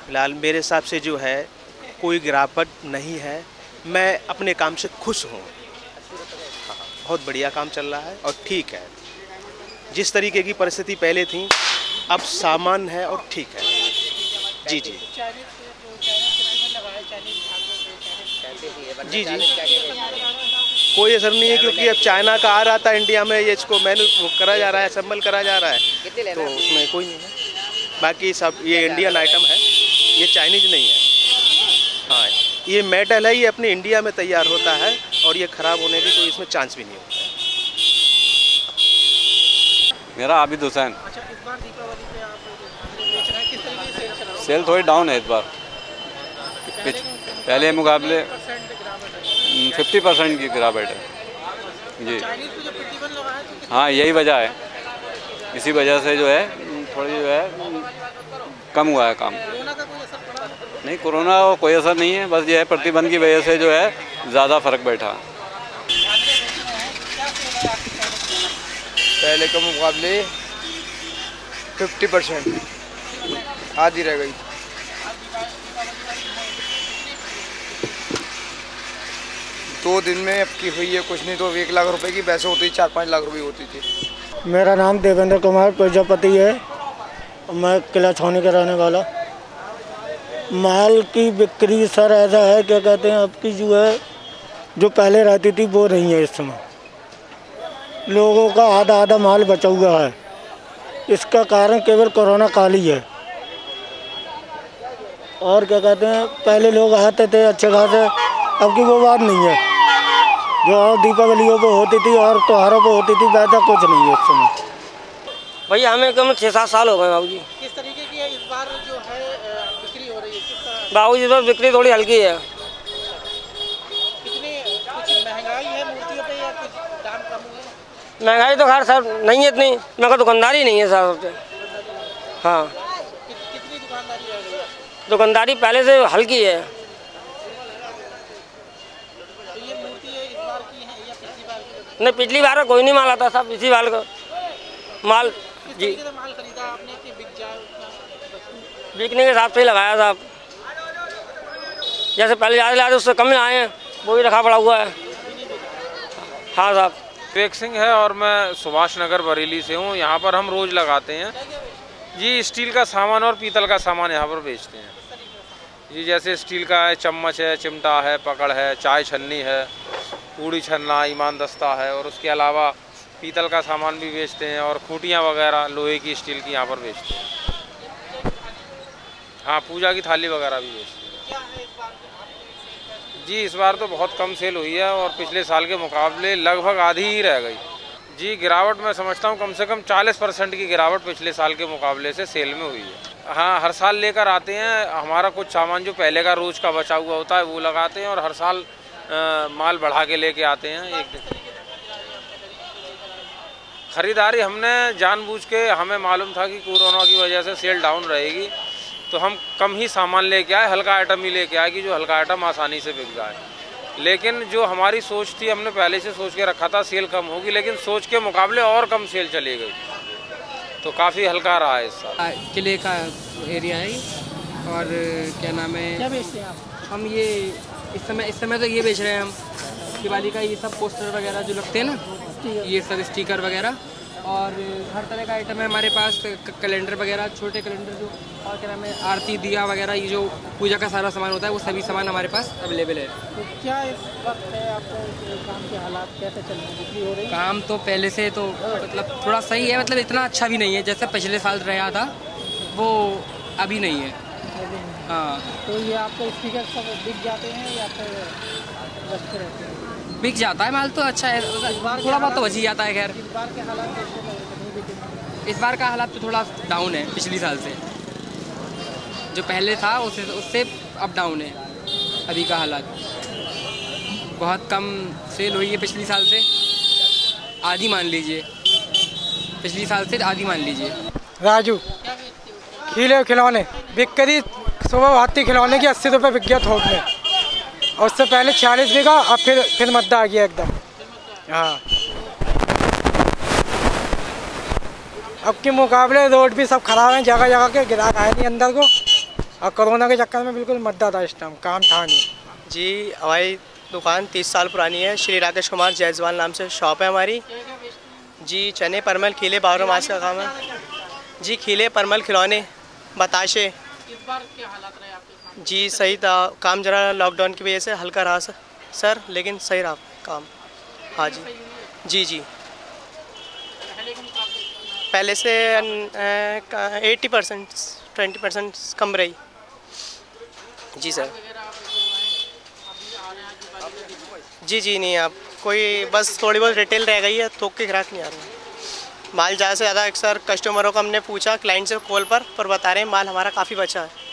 फिलहाल मेरे हिसाब से जो है कोई गिरावट नहीं है। मैं अपने काम से खुश हूँ। बहुत बढ़िया काम चल रहा है और ठीक है। जिस तरीके की परिस्थिति पहले थी अब सामान्य है और ठीक है। जी जी जी जी कोई असर नहीं है, क्योंकि अब चाइना का आ रहा था इंडिया में, ये इसको वो करा जा रहा है, असेंबल करा जा रहा है, तो उसमें कोई नहीं है। बाकी सब ये इंडियन आइटम है, ये चाइनीज नहीं है। हाँ, ये मेटल है, ये अपने इंडिया में तैयार होता है और ये ख़राब होने की कोई इसमें चांस भी नहीं होता है। मेरा आबिद हुसैन। अच्छा, इस बार दीपावली पे आप बेच रहे हैं, किस तरीके से सेल चल रहा है? सेल थोड़ी डाउन है इस बार, पहले मुकाबले 50% की गिरावट है जी। चाइनीज पे जो प्रतिबंध लगा है तो हाँ, यही वजह है, इसी वजह से जो है थोड़ी जो है कम हुआ है काम। कोरोना का कोई असर पड़ा? नहीं, कोरोना का कोई असर नहीं है, बस ये है प्रतिबंध की वजह से जो है ज़्यादा फर्क बैठा। पहले के मुकाबले 50% आधी रह गई। दो दिन में अब की हुई है, कुछ नहीं तो 1 लाख रुपए की वैसे होती, 4-5 लाख रुपए होती थी। मेरा नाम देवेंद्र कुमार प्रजापति है, मैं किला छावनी का रहने वाला। माल की बिक्री सर ऐसा है, क्या कहते हैं, अब की जो है जो पहले रहती थी वो नहीं है। इस समय लोगों का आधा आधा माल बचा हुआ है। इसका कारण केवल कोरोना काल ही है। और क्या कहते हैं, पहले लोग आते थे अच्छे खासे, अब की वो बात नहीं है। जो और दीपावलियों पे होती थी और त्योहारों पे होती थी वैसा कुछ नहीं है इस समय। भैया हमें कम 6-7 साल हो गए बाबूजी। किस तरीके की है इस बार जो है बिक्री हो रही है? किस तरह? बाबूजी, इस बार बिक्री थोड़ी हल्की है। कितनी कुछ महंगाई है मूर्तियों पे या कुछ दाम कम हुए? महंगाई तो खैर सर नहीं है इतनी, मेरे को दुकानदारी नहीं है सर। हाँ, कितनी दुकानदारी रह गई है? दुकानदारी पहले से हल्की है। तो ये मूर्ति है इस बार की है या पिछली बार की? नहीं, पिछली बार का कोई नहीं माल आता साहब, इसी बार का माल किस जी तरीके से माल खरीदा आपने कि बिक जाए उतना? बिकने के हिसाब से ही लगाया साहब। जैसे पहले ज़्यादा लाए उससे कम लाए हैं, वो भी रखा पड़ा हुआ है। हाँ साहब। विवेक सिंह है और मैं सुभाष नगर बरेली से हूँ। यहाँ पर हम रोज़ लगाते हैं जी। स्टील का सामान और पीतल का सामान यहाँ पर बेचते हैं जी। जैसे स्टील का है, चम्मच है, चिमटा है, पकड़ है, चाय छन्नी है, पूड़ी छन्ना, ईमान दस्ता है, और उसके अलावा पीतल का सामान भी बेचते हैं और खूंटियाँ वगैरह लोहे की, स्टील की यहाँ पर बेचते हैं। हाँ, पूजा की थाली वगैरह भी बेचते हैं जी। इस बार तो बहुत कम सेल हुई है और पिछले साल के मुकाबले लगभग आधी ही रह गई जी। गिरावट मैं समझता हूँ कम से कम 40% की गिरावट पिछले साल के मुकाबले से सेल में हुई है। हाँ, हर साल लेकर आते हैं। हमारा कुछ सामान जो पहले का रोज का बचा हुआ होता है वो लगाते हैं और हर साल माल बढ़ा के लेके आते हैं। एक खरीदारी हमने जानबूझ के, हमें मालूम था कि कोरोना की वजह से सेल डाउन रहेगी, तो हम कम ही सामान लेके आए, हल्का आइटम ही लेके आए कि जो हल्का आइटम आसानी से बिक जाए। लेकिन जो हमारी सोच थी, हमने पहले से सोच के रखा था सेल कम होगी, लेकिन सोच के मुकाबले और कम सेल चली गई, तो काफ़ी हल्का रहा है इस साल। किले का एरिया है और क्या नाम है, क्या बेचते हैं आप? हम ये इस समय तो ये बेच रहे हैं हम दिवाली का, ये सब पोस्टर वगैरह जो लगते हैं ना, ये सब स्टिकर वगैरह, और हर तरह का आइटम है हमारे पास। कैलेंडर वगैरह, छोटे कैलेंडर जो, और क्या नाम है, आरती दिया वगैरह, ये जो पूजा का सारा सामान होता है वो सभी सामान हमारे पास अवेलेबल है। तो क्या इस वक्त है आपको काम के हालात कैसे चल रहे हैं? बिक्री हो रही है? काम तो पहले से तो मतलब थोड़ा सही है, मतलब इतना अच्छा भी नहीं है जैसे पिछले साल रहा था, वो अभी नहीं है। हाँ, तो ये आपके स्पीकर सब बिक जाते हैं या फिर रखते रहते हैं? बिक जाता है माल तो अच्छा है, थोड़ा बहुत तो बच ही जाता है। खैर इस बार के हालात कैसे नहीं बिके? इस बार का हालात तो थोड़ा डाउन है पिछली साल से, जो पहले था उससे अब डाउन है। अभी का हालात बहुत कम सेल हुई है पिछली साल से, आधी मान लीजिए, पिछली साल से आधी मान लीजिए। राजू, खिलौने बिक करी सुबह हाथी खिलौने की 80 रुपये बिक गया थोक में, और उससे पहले 46 बिका, अब फिर मद्दा आ गया एकदम। हाँ, अब के मुकाबले रोड भी सब खराब हैं, जगह जगह के ग्राहक आए नहीं अंदर को, और कोरोना के चक्कर में बिल्कुल मद्दा था, इस टाइम काम था नहीं। जी हमारी दुकान 30 साल पुरानी है। श्री राकेश कुमार जायसवाल नाम से शॉप है हमारी। जी चने परमल खीले 12 मास का काम है जी। खीले परमल खिलौने बताशे। इस बार क्या हालात रहे आपके? जी सही था काम, जरा लॉकडाउन की वजह से हल्का रहा सर, लेकिन सही रहा काम। हाँ जी जी जी पहले से 80% 20% कम रही जी सर। जी नहीं, आप कोई बस थोड़ी बहुत रिटेल रह गई है, थोक के ग्राहक नहीं आ रहे हैं। माल ज़्यादा से ज़्यादा अक्सर कस्टमरों को हमने पूछा, क्लाइंट से कॉल पर बता रहे हैं माल हमारा काफ़ी बचा है।